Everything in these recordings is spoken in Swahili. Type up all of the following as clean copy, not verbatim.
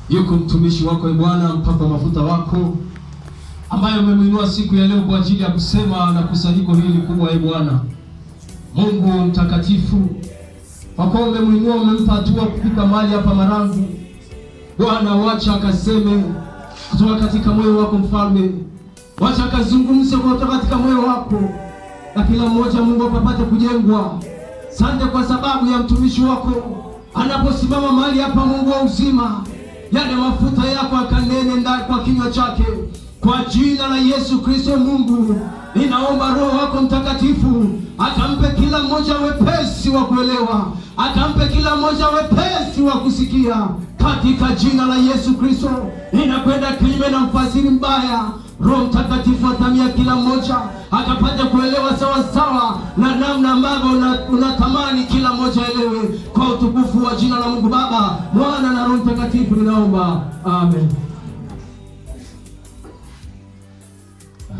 Yuko mtumishi wako Bwana, mpaka mafuta wako ambaye umemwinua siku ya leo kwa ajili ya kusema na kusanyiko hili kubwa. Bwana Mungu mtakatifu, kwa kuwa umemwinua, umempa hatua kufika mahali hapa Marangu. Bwana, wacha akaseme kutoka katika moyo wako Mfalme, wacha akazungumze kutoka katika moyo wako, na kila mmoja Mungu apate kujengwa. Asante kwa sababu ya mtumishi wako anaposimama mahali hapa, Mungu wa uzima, yale mafuta yako akanene ndani kwa kinywa chake, kwa jina la Yesu Kristo. Mungu, ninaomba Roho wako Mtakatifu akampe kila mmoja wepesi wa kuelewa, akampe kila mmoja wepesi wa kusikia, katika jina la Yesu Kristo. Ninakwenda kinyume na mfasiri mbaya. Roho Mtakatifu atamia kila mmoja akapata kuelewa sawa sawa na namna ambavyo unatamani kila mmoja elewe, kwa utukufu wa jina la Mungu Baba, Mwana na Roho Mtakatifu ninaomba, amen.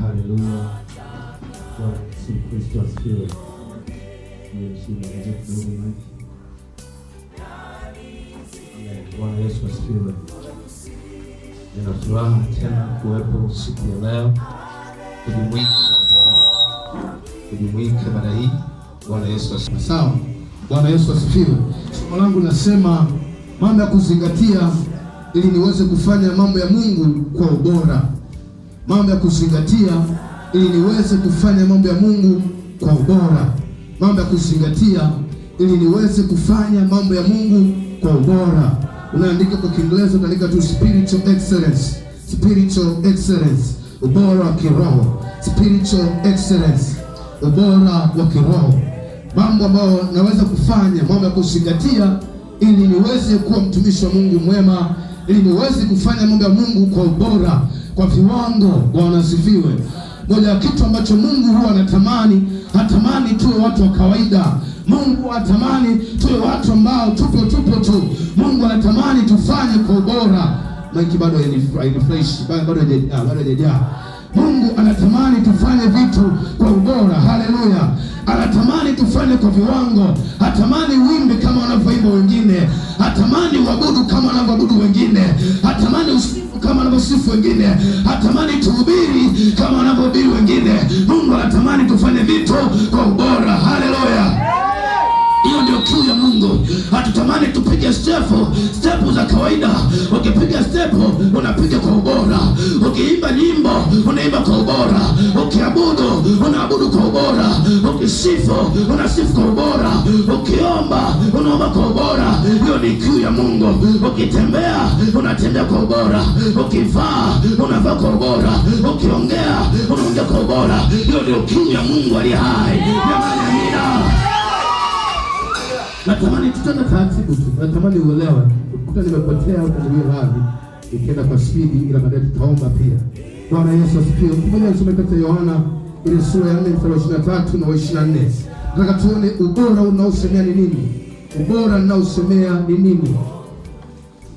Haleluya. Kristo asifiwe. Bwana Yesu asifiwe. Nina furaha tena kuwepo siku ya leo kujumuika mara hii. Bwana Yesu asifiwe. Sawa. Bwana Yesu asifiwe. Somo langu nasema mambo ya kuzingatia ili niweze kufanya mambo ya Mungu kwa ubora. Mambo ya kuzingatia ili niweze kufanya mambo ya Mungu kwa ubora. Mambo ya kuzingatia ili niweze kufanya mambo ya Mungu kwa ubora. Unaandika kwa Kiingereza, unaandika tu spiritual excellence. Spiritual excellence, ubora wa kiroho. Spiritual excellence, ubora wa kiroho. Mambo ambayo naweza kufanya, mambo ya kuzingatia ili niweze kuwa mtumishi wa Mungu mwema, ili niweze kufanya mambo ya Mungu kwa ubora, kwa viwango. Bwana asifiwe. Moja ya kitu ambacho Mungu huwa anatamani, hatamani tuwe watu wa kawaida. Mungu hatamani tuwe watu ambao tupo tu. Mungu anatamani tufanye kwa ubora. Maiki bado hainifresh, bado hajajaa. Mungu anatamani tufanye vitu kwa ubora. Haleluya. Anatamani tufanye kwa viwango. Hatamani uimbe kama wanavyoimba wengine. Hatamani uabudu kama wanavyoabudu wengine. Hatamani usifu kama wanavyosifu wengine. Hatamani tuhubiri kama wanavyohubiri wengine. Mungu anatamani tufanye vitu kwa ubora. Haleluya. Hiyo ndio kiu ya Mungu. Hatutamani tupige stepu za kawaida. Ukipiga stepu unapiga kwa ubora. Ukiimba nyimbo unaimba kwa ubora. Ukiabudu unaabudu kwa ubora. Ukisifu unasifu kwa ubora. Ukiomba unaomba kwa ubora. Hiyo ni kiu ya Mungu. Ukitembea unatembea kwa ubora. Ukivaa unavaa kwa ubora. Ukiongea unaongea kwa ubora. Hiyo ndio kiu ya Mungu aliye hai. Natamani tutende taratibu tu. Natamani uelewe. Ukuta nimepotea utaniwie radhi. Nikienda kwa spidi, ila baadaye tutaomba pia. Bwana Yesu asifiwe. Ngoja nisome katika Yohana ile sura ya 4 mstari wa 23 na 24. Nataka tuone ubora unaosemea ni nini. Ubora unaosemea ni nini?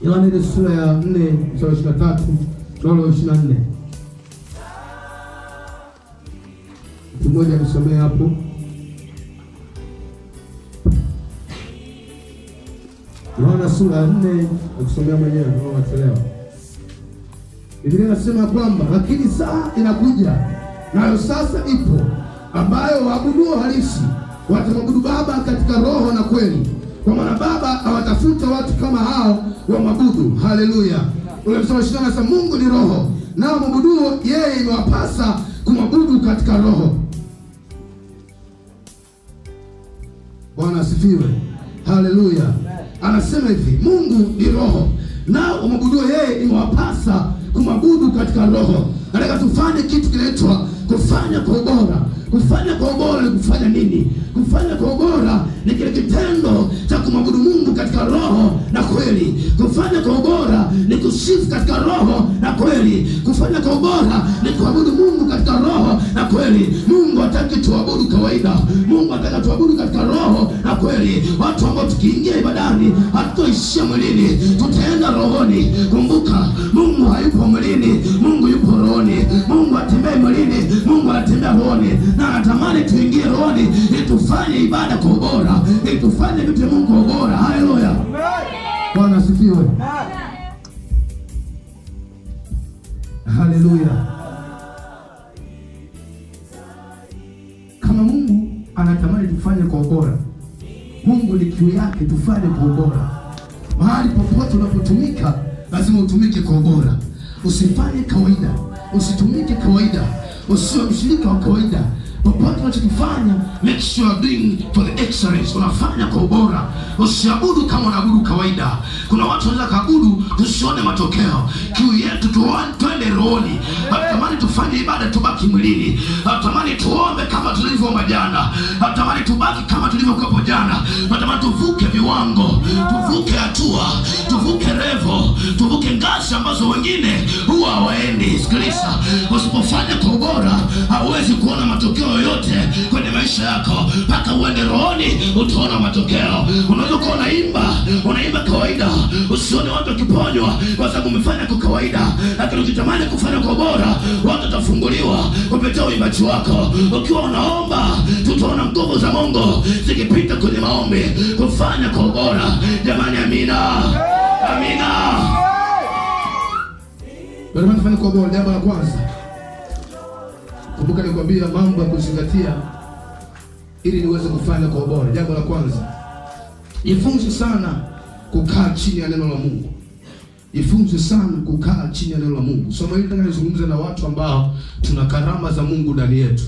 Yohana ile sura ya 4 mstari wa 23 na 24. Mtu mmoja nisomee hapo. Yohana sura ya 4, nakusomea mwenyewe kama unachelewa. Biblia inasema kwamba lakini saa inakuja, nayo sasa ipo, ambayo waabuduo halisi watamwabudu Baba katika roho na kweli, kwa maana Baba hawatafuta watu kama hao wamwabudu. Haleluya. Ule mstari wa 20 anasema Mungu ni roho, nao mwabuduo yeye imewapasa kumwabudu katika roho. Bwana asifiwe. Haleluya. Anasema hivi, Mungu ni roho, nao wamwabuduo yeye imewapasa kumwabudu katika roho. Nataka tufanye kitu kinaitwa kufanya kwa ubora. Kufanya kwa ubora ni kufanya nini? Kufanya kwa ubora ni kile kitendo cha kumwabudu Mungu katika roho na kweli. Kufanya kwa ubora ni kusifu katika roho na kweli. Kufanya kwa ubora ni kuabudu Mungu katika roho na kweli. Mungu hataki tuabudu kawaida. Mungu anataka tuabudu katika roho na kweli. Watu ambao tukiingia ibadani hatutoishia mwilini, tutaenda rohoni. Kumbuka, Mungu hayupo mwilini, Mungu yupo rohoni. Mungu atembea mwilini, Mungu anatembea rohoni. Na anatamani tuingie rohoni ili tufanye ibada kwa ubora, ili tufanye vitu vya Mungu kwa ubora. Haleluya. Bwana asifiwe. Haleluya. Kama Mungu anatamani tufanye kwa ubora, Mungu ni kiu yake tufanye kwa ubora. Mahali popote unapotumika lazima utumike kwa ubora. Usifanye kawaida, usitumike kawaida, usiwe mshirika wa kawaida. Popote unachokifanya, make sure you are doing for the excellence. Unafanya kwa ubora. Usiabudu kama unabudu kawaida. Kuna watu wanaweza kaabudu tusione matokeo. Kiu yetu twende rohoni. Hatutamani tufanye ibada tubaki mwilini. Hatutamani tuombe kama tulivyoomba jana. Hatutamani tubaki kama tulivyokuwa jana. Hatutamani tuvuke viwango, tuvuke hatua, tuvuke level, tuvuke ngazi ambazo wengine huwa hawaendi. Sikiliza, usipofanya kwa ubora hauwezi kuona matokeo yote kwenye maisha yako. Mpaka uende rohoni utaona matokeo. Unaweza kuwa unaimba kawaida, usione watu wakiponywa kwa sababu umefanya kwa kawaida. Lakini ukitamani kufanya kwa bora, watu watafunguliwa kupitia uimbaji wako. Ukiwa unaomba, tutaona nguvu za Mungu zikipita kwenye maombi. Kufanya kwa bora. Jamani, amina. Amina. Bado tunafanya kwa bora. Jambo la kwanza, kumbuka nikwambia mambo ya kuzingatia ili niweze kufanya kwa ubora. Jambo la kwanza, jifunze sana kukaa chini ya neno la Mungu. Jifunze sana kukaa chini ya neno la Mungu. Somo hili nataka nizungumze na watu ambao tuna karama za Mungu ndani yetu.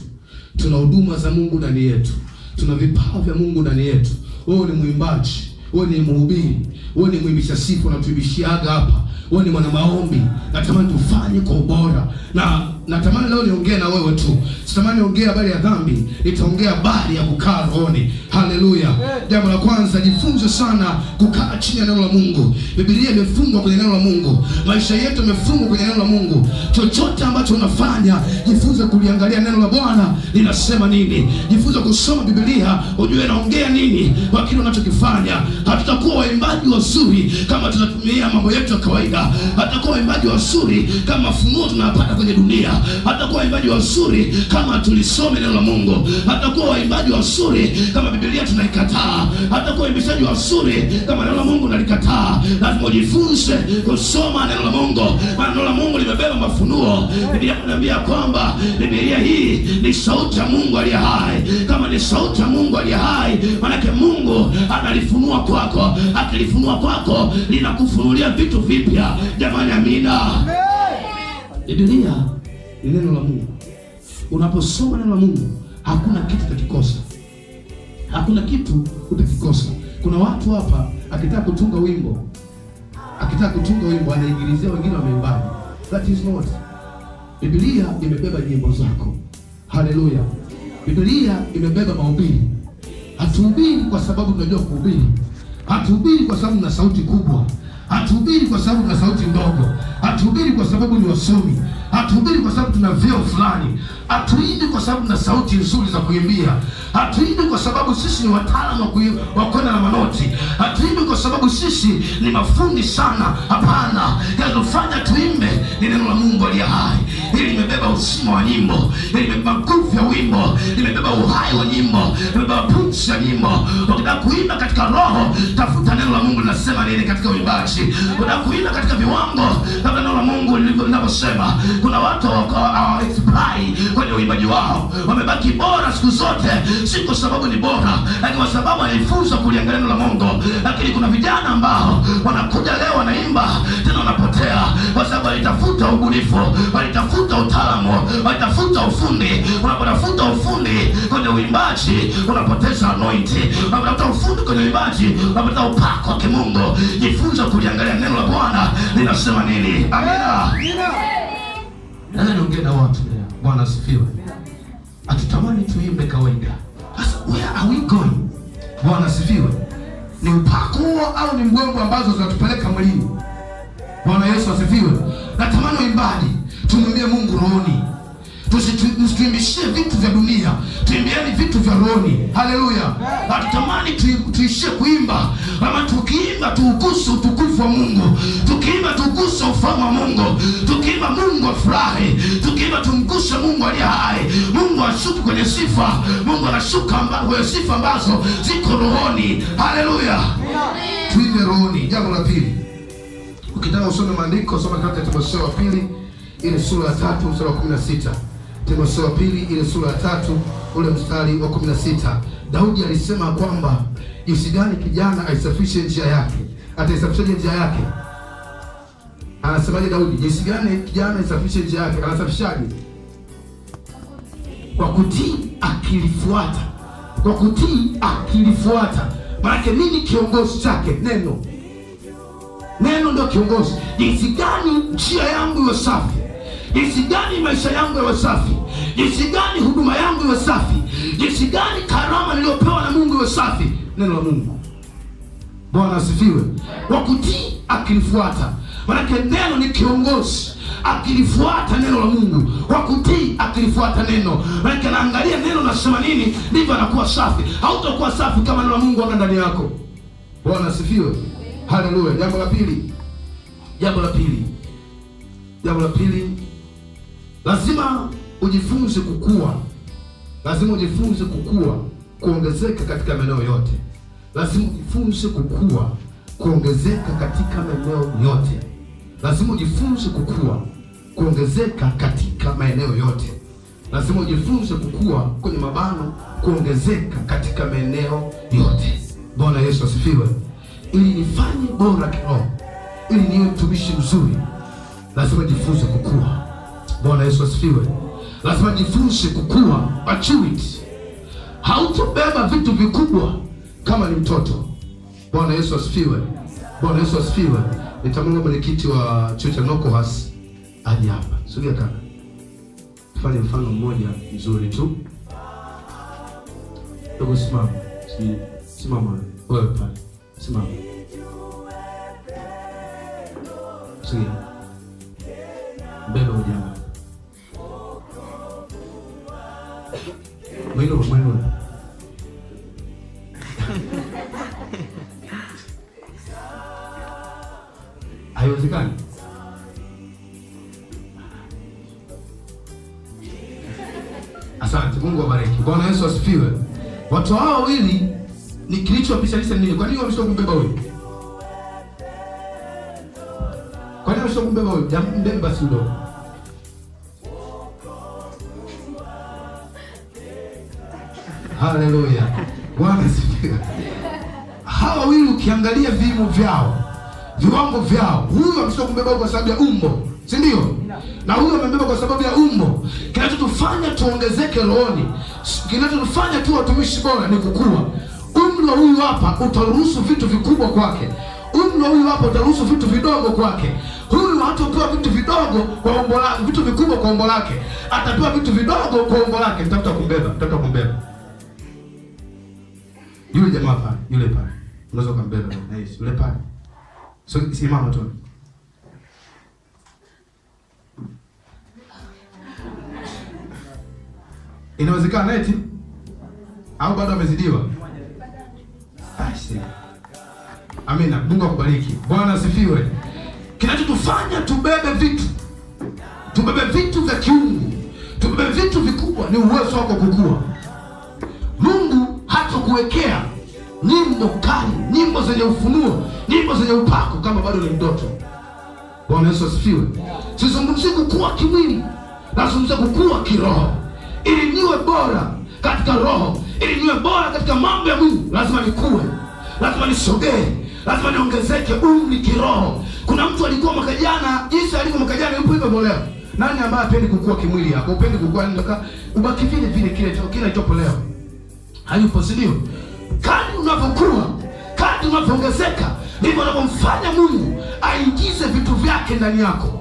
Tuna huduma za Mungu ndani yetu. Tuna vipawa vya Mungu ndani yetu. Wewe ni mwimbaji, wewe ni mhubiri, wewe ni mwimbisha sifa unatuibishiaga hapa. Wewe ni mwana maombi. Natamani tufanye kwa ubora. Na natamani leo niongee na wewe tu. Sitamani niongee habari ya dhambi, nitaongea habari ya kukaa rohoni. Haleluya. Jambo la kwanza, jifunze sana kukaa chini ya neno la Mungu. Biblia imefungwa kwenye neno la Mungu. Maisha yetu yamefungwa kwenye neno la Mungu. Chochote ambacho unafanya, jifunze kuliangalia neno la Bwana linasema nini. Jifunze kusoma Biblia, ujue naongea nini kwa kile unachokifanya. Hatutakuwa waimbaji wazuri kama tunatumia mambo yetu ya kawaida. Hatakuwa waimbaji wazuri kama mafunuo tunapata kwenye dunia. Hatakuwa waimbaji wazuri kama tulisome neno la Mungu. Hatakuwa waimbaji wazuri kama Biblia tunaikataa. Hatakuwa waimbaji wazuri kama neno la Mungu nalikataa. Lazima ujifunze kusoma neno la Mungu. Neno la Mungu limebeba mafunuo. Biblia inaniambia kwamba Biblia hii ni sauti ya Mungu aliye hai. Kama ni sauti ya Mungu aliye hai, maana Mungu analifunua kwako. Akilifunua kwako, linakufunulia vitu vipya. Jamani, amina. Biblia ni neno la Mungu. Unaposoma neno la Mungu, hakuna kitu utakikosa. Hakuna kitu utakikosa. Kuna watu hapa akitaka kutunga wimbo, anaingilizia wengine wameimbaji. That is not. Biblia imebeba nyimbo zako. Haleluya. Biblia imebeba mahubiri. Hatuhubiri kwa sababu tunajua kuhubiri. Hatuhubiri kwa sababu tuna sauti kubwa. Hatuhubiri kwa sababu tuna sauti ndogo. Hatuhubiri kwa sababu ni wasomi. Hatuhubiri kwa sababu tuna vyeo fulani. Hatuimbi kwa sababu tuna sauti nzuri za kuimbia. Hatuimbi kwa sababu sisi ni wataalamu wa kwenda na manoti. Hatuimbi kwa sababu sisi ni mafundi sana. Hapana. Kinachofanya tuimbe ni neno la Mungu aliye hai. Hili limebeba usima wa nyimbo. Hili limebeba nguvu ya wimbo. Limebeba uhai wa nyimbo. Limebeba pumzi ya nyimbo. Ukitaka kuimba katika roho, tafuta neno la Mungu linasema nini katika uimbaji. Ukitaka kuimba katika viwango, tafuta neno la Mungu linavyosema. Kuna watu hawa-exploit kwenye uimbaji wao. Wamebaki bora siku zote, si kwa sababu ni bora, lakini kwa sababu walifunzwa kuliangalia neno la Mungu. Lakini kuna vijana ambao wanakuja leo wanaimba, tena wanapotea kwa sababu walitafuta ubunifu, walitafuta utaalamu, walitafuta ufundi. Unapotafuta ufundi kwenye uimbaji, unapoteza anointing. Unapotafuta ufundi kwenye uimbaji, unapoteza upako wa kimungu. Jifunze kuliangalia neno la Bwana linasema nini. Amina. Nani niongee na watu leo? Bwana asifiwe. Hatutamani tuimbe kawaida. Sasa where are we going? Bwana asifiwe. Ni upako huo au ni mbwembwe ambazo zinatupeleka mwilini? Bwana Yesu asifiwe. Natamani uimbaji tumwimbie Mungu rohoni. Tusituimbishie vitu vya dunia, tuimbieni vitu vya rohoni. Haleluya. Hatutamani tuishie kuimba, ama tukiimba tuuguse utukufu wa Mungu. Tukiimba tuuguse ufalme wa Mungu. Tukiimba Mungu afurahi. Tukiimba tumguse Mungu aliye hai. Mungu ashuke kwenye sifa. Mungu anashuka kwenye sifa ambazo ziko rohoni. Haleluya. Tuimbe rohoni. Jambo la pili, ukitaka usome maandiko, soma katika Timotheo wa pili ile sura ya 3 mstari wa 16. Timotheo wa pili ile sura ya 3 ule mstari wa 16. Daudi alisema kwamba jinsi gani kijana aisafishe njia yake. Ataisafishaje njia yake? Anasemaje Daudi? Jinsi gani kijana aisafishe njia yake? Anasafishaje? Kwa kutii akilifuata. Kwa kutii akilifuata. Maana nini kiongozi chake? Neno. Neno ndio kiongozi. Jinsi gani njia yangu iwe safi? Jinsi gani maisha yangu yawe safi? Jinsi gani huduma yangu iwe safi? Jinsi gani karama niliyopewa na Mungu iwe safi? Neno la Mungu. Bwana asifiwe. Kwa kutii akilifuata. Maana neno ni kiongozi. Akilifuata neno la Mungu, kwa kutii akilifuata neno. Maana anaangalia neno nasema nini, ndivyo anakuwa safi. Hautakuwa safi kama neno la Mungu anga ndani yako. Bwana asifiwe. Haleluya. Jambo la pili, lazima ujifunze kukua. Lazima ujifunze kukua, kuongezeka katika maeneo yote. Lazima ujifunze kukua, kuongezeka katika maeneo yote. Lazima ujifunze kukua, kuongezeka katika maeneo yote. Lazima ujifunze kukua, kwenye mabano, kuongezeka katika maeneo yote. Bwana Yesu asifiwe. Ili nifanye bora kiroho, ili niwe mtumishi mzuri, lazima jifunze kukua. Bwana Yesu asifiwe. Lazima jifunze kukua, maturity. Hautobeba vitu vikubwa kama ni mtoto. Bwana Yesu asifiwe. Bwana Yesu asifiwe. Nitamwomba mwenyekiti wa chuo cha Nokohas aje hapa. Sogea kaka. Tufanye mfano mmoja mzuri tu. Dogo simama. Simama wewe pale. Simama. Sogea. Mbele ujana. Mwino. Haiwezekani. Asante, Mungu awabariki. Bwana Yesu asifiwe. Watu hao wawili ni kilichowapishanisha nini? Kwa nini wameshoka kumbeba huyu? Kwa nini wameshoka kumbeba huyu? Mbebe basi ndio. Haleluya. Bwana asifiwe. Hawa wawili ukiangalia vimo vyao, viwango vyao, huyu ameshoka kumbeba kwa sababu ya umbo, si ndio? Na huyu amebeba kwa sababu ya umbo. Kinachotufanya tuongezeke rohoni, kinachotufanya tu watumishi bora ni kukua. Umri wa huyu hapa utaruhusu vitu vikubwa kwake. Umri wa huyu hapa utaruhusu vitu vidogo kwake. Huyu hatapewa vitu vidogo kwa umbo lake, vitu vikubwa kwa umbo lake. Atapewa vitu vidogo kwa umbo lake. Nitafuta kumbeba. Yule jamaa pale, yule pale. Unaweza kumbeba. Nice. Yule pale. So simama tu. Inawezekana eti au bado amezidiwa? Amina. Mungu akubariki. Bwana asifiwe. Kinachotufanya tubebe vitu vya kiungu, tubebe vitu vikubwa ni uwezo wako kukua. Mungu hatakuwekea nyimbo kali, nyimbo zenye ufunuo, nyimbo zenye upako kama bado ni mtoto. Bwana Yesu asifiwe. Sizungumzi kukua kimwili, nazungumza kukua kiroho. Ili niwe bora katika roho, ili niwe bora katika mambo ya Mungu, lazima nikue, lazima nisogee, lazima niongezeke umri kiroho. Kuna mtu alikuwa mwaka jana, jinsi alikuwa mwaka jana yupo hivyo leo. Nani ambaye hapendi kukua kimwili yako? Upendi kukua ndaka ubaki vile vile kile chopo leo. Hayupo, si ndio? Kadri unapokuwa, kadri unapoongezeka, ndivyo unapomfanya Mungu aingize vitu vyake ndani yako.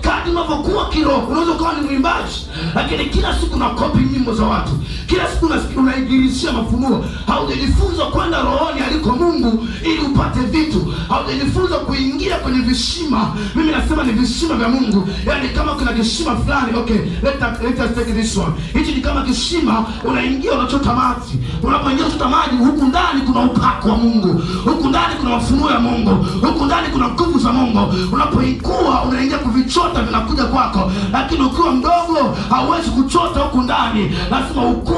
Kadri unapokuwa kiroho, unaweza kuwa ni mwimbaji, lakini kila siku unakopi nyimbo za watu. Kila siku unaigirishia mafunuo. Haujajifunza kwenda rohoni aliko Mungu ili upate vitu. Haujajifunza kuingia kwenye visima. Mimi nasema ni visima vya Mungu. Yaani kama kuna kisima fulani, okay, let us take this one. Hichi ni kama kisima, unaingia unachota maji. Unapoingia unachota maji, huku ndani kuna upako wa Mungu. Huku ndani kuna mafunuo ya Mungu. Huku ndani kuna nguvu za Mungu. Unapoikuwa unaingia kuvichota, vinakuja kwako. Lakini ukiwa mdogo hauwezi kuchota huku ndani. Lazima ukue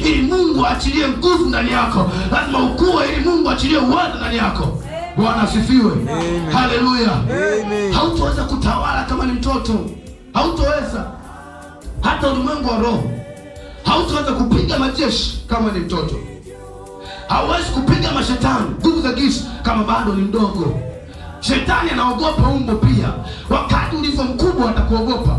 ili Mungu achilie nguvu ndani yako. Lazima ukue ili Mungu achilie uwezo ndani yako. Bwana asifiwe. Haleluya. Hautaweza kutawala kama ni mtoto. hautoweza. Hata ulimwengu wa roho hautaweza kupiga majeshi kama ni mtoto. Hauwezi kupiga mashetani, nguvu za giza, kama bado ni mdogo. Shetani anaogopa umbo pia. Wakati ulivyo mkubwa atakuogopa.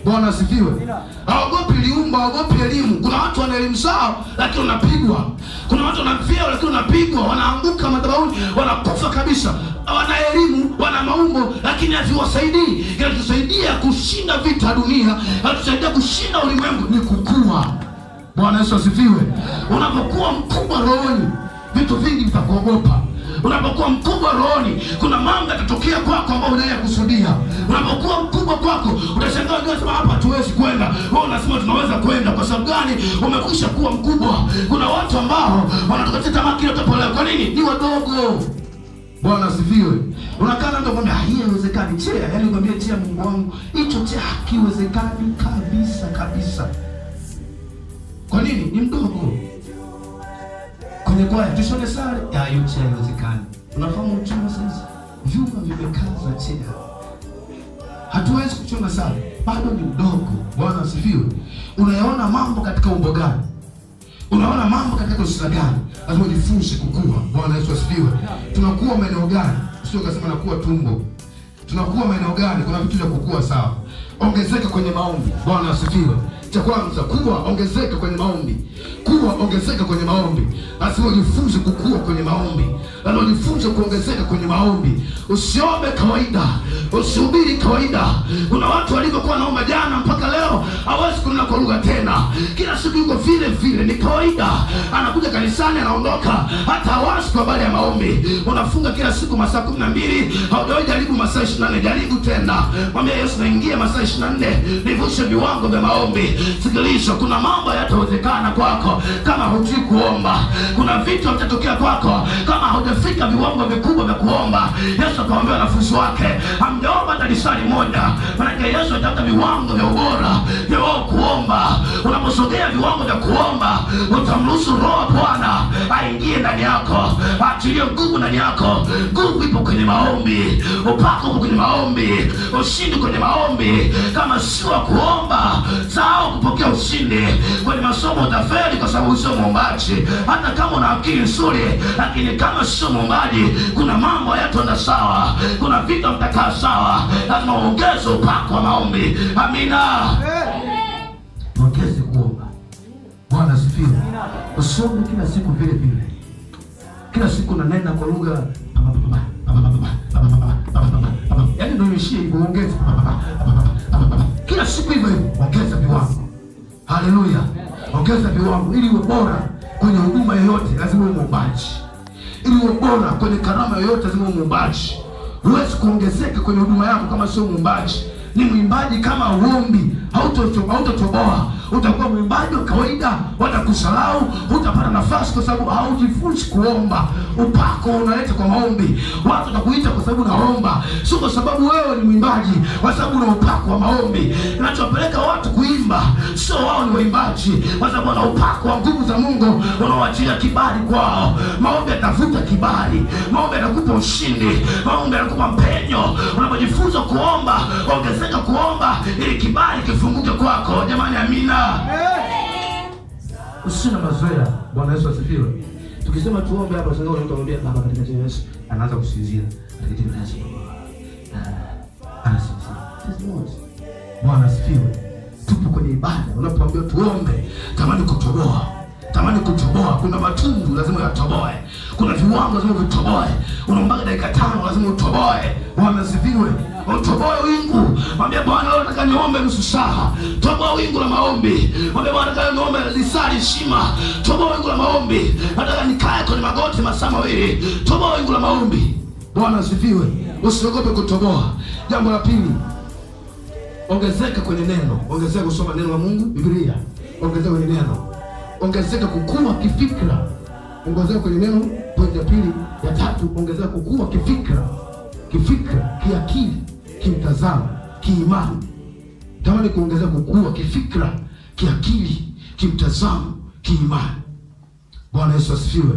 Bwana asifiwe. Haogopi liumba, haogopi elimu. Kuna watu wana elimu zao lakini unapigwa. Kuna watu wana vyeo lakini unapigwa, wanaanguka madhabahuni, wanakufa kabisa. Wana elimu, wana maumbo lakini haviwasaidii. Kinatusaidia kushinda vita dunia, kinatusaidia kushinda ulimwengu ni kukua. Bwana Yesu asifiwe. Unapokuwa mkubwa rohoni, vitu vingi vitakuogopa. Unapokuwa mkubwa rohoni, kuna mambo yatatokea kwako ambayo unayakusudia. Unapokuwa mkubwa kwako, utashangaa unasema hapa hatuwezi kwenda. Wewe unasema tunaweza kwenda. Kwa sababu gani? Umekwisha kuwa mkubwa. Kuna watu ambao wanatoka tamaa kila utapolewa. Kwa nini? Ni wadogo. Bwana asifiwe. Unakaa ndio kwambia hii haiwezekani. Chea, yaani kwambia chea Mungu wangu, hicho chea hakiwezekani kabisa kabisa. Kwa nini? Ni mdogo. Kwenye kwaya tushone sare ya hiyo chea haiwezekani. Unafahamu chuma sasa? Vyuma vimekaza chea. Hatuwezi kuchoma sare. Bado ni mdogo. Bwana asifiwe. Unayaona mambo katika umbo gani? Unaona mambo katika usira gani? Lazima ujifunze kukua. Bwana Yesu asifiwe. Tunakuwa maeneo gani? Sio kasema nakuwa tumbo. Tunakuwa maeneo gani? Kuna vitu vya kukua sawa. Ongezeka kwenye maombi. Bwana asifiwe. Cha kwanza, kuwa ongezeka kwenye maombi. Kuwa ongezeka kwenye maombi. Lazima ujifunze kukua kwenye maombi. Lazima ujifunze kuongezeka kwenye maombi. Usiombe kawaida. Usihubiri kawaida. Kuna watu walivyokuwa naomba jana mpaka leo hawezi kunena kwa lugha tena. Kila siku yuko vile vile, ni kawaida. Anakuja kanisani anaondoka. Hata hawasi kwa habari ya maombi. Unafunga kila siku masaa 12, haujawahi jaribu masaa 24, jaribu tena. Mwambie Yesu naingia masaa 24, nivushe viwango vya maombi. Sikiliza, kuna mambo yatawezekana kwako kama hujui kuomba. Kuna vitu vitatokea kwako kama hujafika viwango vikubwa vya kuomba. Yesu akamwambia wanafunzi wake, hamjaomba hata lisali moja. Maana Yesu anataka viwango vya ubora vya wao kuomba. Unaposogea viwango vya kuomba, utamruhusu Roho Bwana aingie ndani yako, aachilie nguvu ndani yako. Nguvu ipo kwenye maombi, upako upo kwenye maombi, ushindi kwenye maombi. Kama sio kuomba, sawa kupokea ushindi. Kwenye masomo utafeli kwa sababu sio muombaji. Hata kama una akili nzuri, lakini kama sio muombaji, kuna mambo hayataenda sawa. Kuna vitu mtakaa sawa. Lazima uongeze upako wa maombi. Amina. Ongeze kuomba. Bwana asifiwe. Usiombe kila siku vile vile. Kila siku unanena kwa lugha. Yaani ndio ishie hivyo, ongeza. Kila siku hivyo hivyo, ongeza viwango. Haleluya. Ongeza viwango ili uwe bora kwenye huduma yoyote, lazima uwe muombaji. Ili uwe bora kwenye karama yoyote, lazima uwe muombaji. Huwezi kuongezeka kwenye huduma yako kama sio muombaji. Ni mwimbaji kama uombi, hautotoboa. Utakuwa mwimbaji wa kawaida, watakusalau, utapata nafasi kwa sababu haujifunzi kuomba. Upako unaleta kwa maombi. Watu watakuita kwa sababu unaomba, sio kwa sababu wewe ni mwimbaji, kwa sababu una upako wa maombi. Kinachowapeleka watu kuimba sio wao ni waimbaji, kwa sababu wana upako wa nguvu za Mungu unaoachilia kibali kwao. Maombi yatafuta kibali, maombi yanakupa ushindi, maombi yanakupa mpenyo. Unapojifunza kuomba, ongezeka kuomba ili kibali kifunguke kwako. Jamani, amina. Usina mazoea. Bwana Yesu asifiwe. Tukisema tuombe hapa sasa, unamwambia Baba katika jina la Yesu, anaanza kusinzia. Katika jina la Yesu. Anasinzia. Bwana asifiwe. Tupo kwenye ibada. Unapoambia tuombe, tamani kutoboa. Tamani kutoboa. Kuna matundu lazima yatoboe. Kuna viwango lazima vitoboe. Unaomba dakika 5 lazima utoboe. Bwana asifiwe. Utoboe wingu. Mwambie Bwana leo nataka niombe nusu saa. Toboa wingu la maombi. Mwambie Bwana nataka niombe lisali shima. Toboa wingu la maombi. Nataka nikae kwenye magoti masaa 2. Toboa wingu la maombi. Bwana asifiwe. Usiogope kutoboa. Jambo la pili, ongezeka kwenye neno. Ongezeka kusoma neno la Mungu, Biblia. Ongezeka kwenye neno. Ongezeka kukua kifikra. Ongezeka kwenye neno. Pointi ya pili, ya tatu, ongezeka kukua kifikra. Kifikra, kiakili, kimtazamo, kiimani. Tamani kuongezeka kukua kifikra, kiakili, kimtazamo, kiimani. Bwana Yesu asifiwe.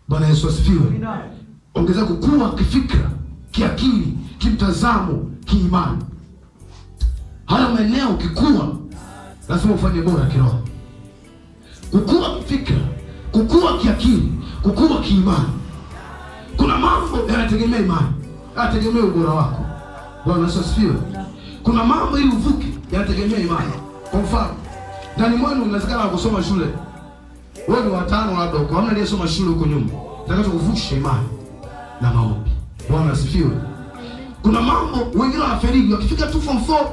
Bwana Yesu asifiwe. Ongezeka kukua kifikra, kiakili, kimtazamo, kiimani. Haya maeneo ukikua lazima ufanye bora kiroho. Kukua kifikra, kukua kiakili, kukua kiimani. Kuna mambo yanategemea imani, yanategemea ubora wako. Bwana Yesu asifiwe. Kuna mambo ili uvuke yanategemea imani. Kwa mfano, ndani mwenu unawezekana kusoma shule. Wewe ni watano labda uko, hamna aliyesoma shule huko nyuma. Nataka kuvusha imani na maombi. Bwana asifiwe. Kuna mambo wengine wanafeli, wakifika tu form 4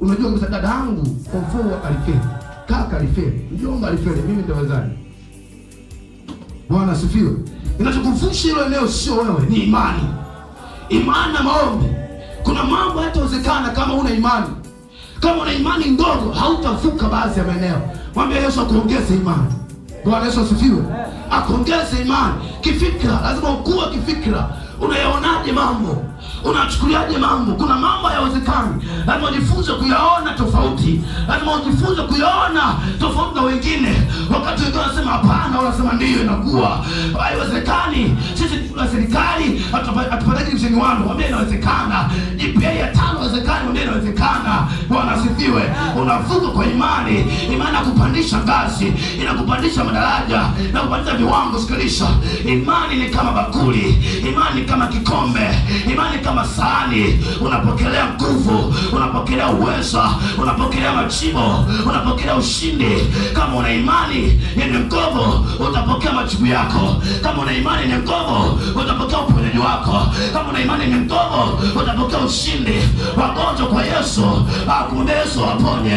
unajua kabisa dada yangu form 4 alifeli. Kaka alifeli, mjomba alifeli, mimi ndio wazani. Bwana asifiwe. Inachokuvusha hilo eneo sio wewe, ni imani. Imani na maombi. Kuna mambo hayatawezekana kama una imani. Kama una imani ndogo, hautavuka baadhi ya maeneo. Mwambie Yesu akuongeze imani. Bwana Yesu asifiwe. Akuongeze imani. Kifikra, lazima ukue kifikra. Unayaonaje mambo? Unachukuliaje mambo? Kuna mambo hayawezekani. Lazima ujifunze kuyaona tofauti. Lazima ujifunze kuyaona tofauti na wengine. Wakati wengine wanasema hapana, wanasema ndio inakuwa. Haiwezekani. Sisi tuna serikali, hatupeleki msheni wangu. Mwambie inawezekana. GPA ya 5 inawezekana, mwambie inawezekana. Bwana asifiwe. Unavuka kwa imani. Imani inakupandisha ngazi, inakupandisha madaraja, inakupandisha viwango. Sikiliza. Imani ni kama bakuli. Imani ni kama kikombe. Imani kama sahani. Unapokelea nguvu, unapokelea uwezo, unapokelea majibu, unapokelea ushindi. Kama una imani yenye nguvu, utapokea majibu yako. Kama una imani yenye nguvu, utapokea uponyaji wako. Kama una imani yenye nguvu, utapokea ushindi. Wagonjwa kwa Yesu, kumwambia Yesu aponye.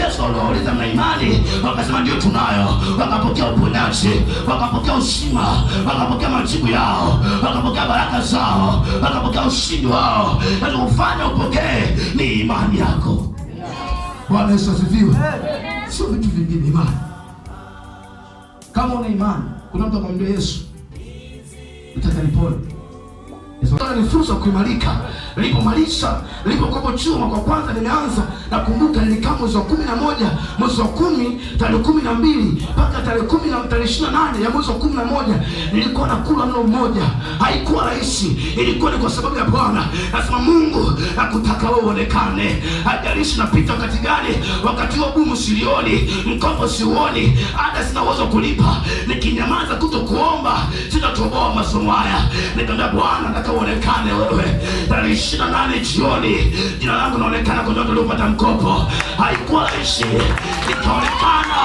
Yesu aliwauliza mna imani? Wakasema ndio tunayo. Wakapokea uponyaji, wakapokea uzima, wakapokea majibu yao, wakapokea baraka zao, wakapokea ushindi wao. Na kufanya upokee ni imani yako. Bwana Yesu asifiwe. Sio vitu vingine, imani. Kama una imani, kuna mtu akamwambia Yesu, nataka nipone. Yesu ni fursa kuimarika. Nilipokuwa chuo mwaka kwanza nimeanza, nakumbuka nilikaa mwezi wa 11, mwezi wa 10, tarehe 12 mpaka tarehe 28 ya mwezi wa 11 nilikuwa nakula mlo mmoja. Haikuwa rahisi, ilikuwa ni kwa sababu ya Bwana. Nasema Mungu, nakutaka wewe uonekane. Hajalishi napita wakati gani, wakati wa gumu silioni, mkopo siuoni, ada sina uwezo kulipa. Nikinyamaza kutokuomba, sitatoboa masomo haya. Nikamwambia Bwana, nataka uonekane wewe. Tarehe 28 jioni, jina langu naonekana kwenye watu waliopata mkopo. Haikuwa rahisi, nikaonekana,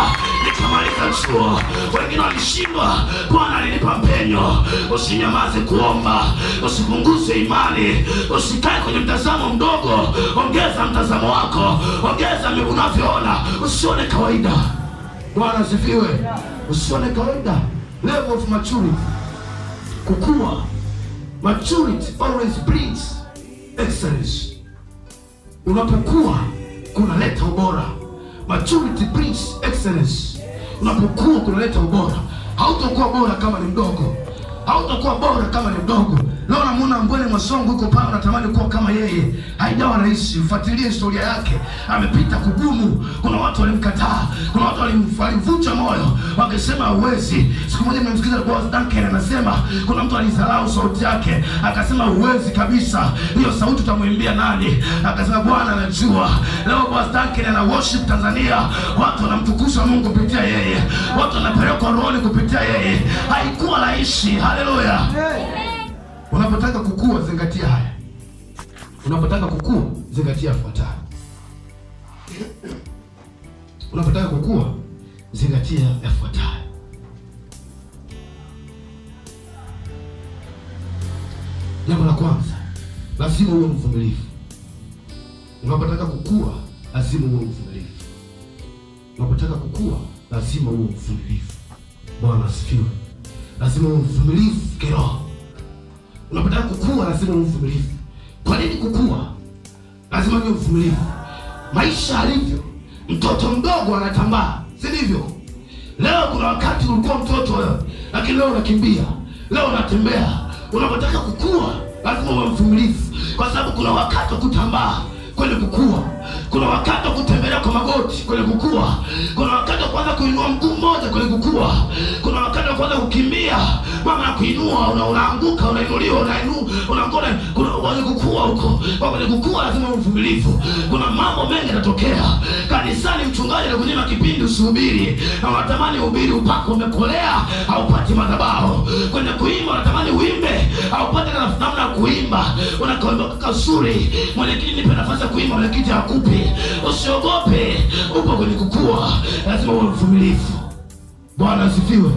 nikamaliza chuo. Wengine walishindwa, Bwana alinipa mpenyo. Usinyamaze kuomba, usipunguze imani, usikae kwenye mtazamo mdogo. Ongeza mtazamo wako, ongeza unavyoona, usione kawaida. Bwana asifiwe. Usione kawaida. Level of maturity, kukua. Maturity always brings excellence. Unapokuwa kunaleta ubora. Maturity brings excellence. Unapokuwa kunaleta ubora. Hautakuwa bora kama ni mdogo. Hautakuwa bora kama ni mdogo. Leo namuona Mbwene Mwasongo yuko pale, natamani kuwa kama yeye. Haijawa rahisi. Ufuatilie historia yake. Amepita kugumu. Kuna watu walimkataa. Kuna watu walimvunja moyo, wakisema huwezi. Siku moja nimemsikiza Boaz Duncan anasema kuna mtu alidharau sauti yake, akasema huwezi kabisa. Hiyo sauti utamwimbia nani? Akasema Bwana anajua. Leo Boaz Duncan ana worship Tanzania. Watu wanamtukuza Mungu kupitia yeye. Watu wanapelekwa rohoni kupitia yeye. Haikuwa rahisi. Haleluya. Unapotaka kukua, zingatia haya. Unapotaka kukua, zingatia yafuatayo. Unapotaka kukua, zingatia yafuatayo. Jambo la kwanza, lazima uwe mvumilivu. Unapotaka kukua, lazima uwe mvumilivu. Unapotaka kukua, lazima uwe mvumilivu. Bwana asifiwe. Lazima uwe mvumilivu kiroho. Unapotaka kukua, lazima uwe mvumilivu. Kwa nini kukua? Lazima uwe mvumilivu. Maisha halivyo, mtoto mdogo anatambaa, si ndivyo? Leo kuna wakati ulikuwa mtoto wewe, lakini leo unakimbia, leo unatembea. Unapotaka kukua, lazima uwe mvumilivu, kwa sababu kuna wakati wa kutambaa kwenye kukua. Kuna wakati wa kutembelea kwa magoti kwenye kukua. Kuna wakati wa kwanza kuinua mguu mmoja kwenye kukua. Kuna wakati wa kwanza kukimbia, mama na kuinua, unaanguka, unainuliwa, unaanguka. Kuna kwenye kukua kukua huko. Kwa kwenye kukua lazima uvumilivu. Kuna mambo mengi yanatokea. Kanisani mchungaji anakunyima kipindi usihubiri. Na unatamani uhubiri upako umekolea, haupati madhabahu. Kwenye kuimba unatamani uimbe, haupati namna ya kuimba. Unakoimba kasuri. Mwenyekiti nipe nafasi ya kuimba, mwenyekiti hakupi. Usiogope, upo kwenye kukua. Lazima uwe mvumilivu. Bwana asifiwe.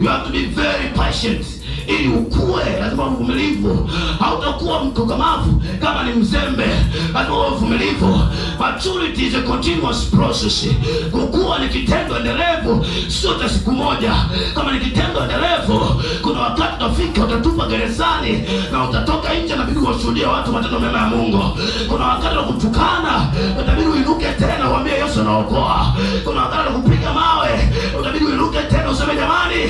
You have to be very patient. Ili ukue lazima uwe mvumilivu. Hautakuwa mkakamavu kama ni mzembe. Lazima uwe mvumilivu. Maturity is a continuous process. Kukua ni kitendo endelevu, sio cha siku moja. Kama ni kitendo endelevu, kuna wakati utafika utatupa gerezani na utatoka nje na bidii washuhudie watu matendo mema ya Mungu. Kuna wakati wa kutukana, utabidi uinuke tena uambie Yesu anaokoa. Kuna wakati wa kupiga mawe, utabidi uinuke tena useme jamani,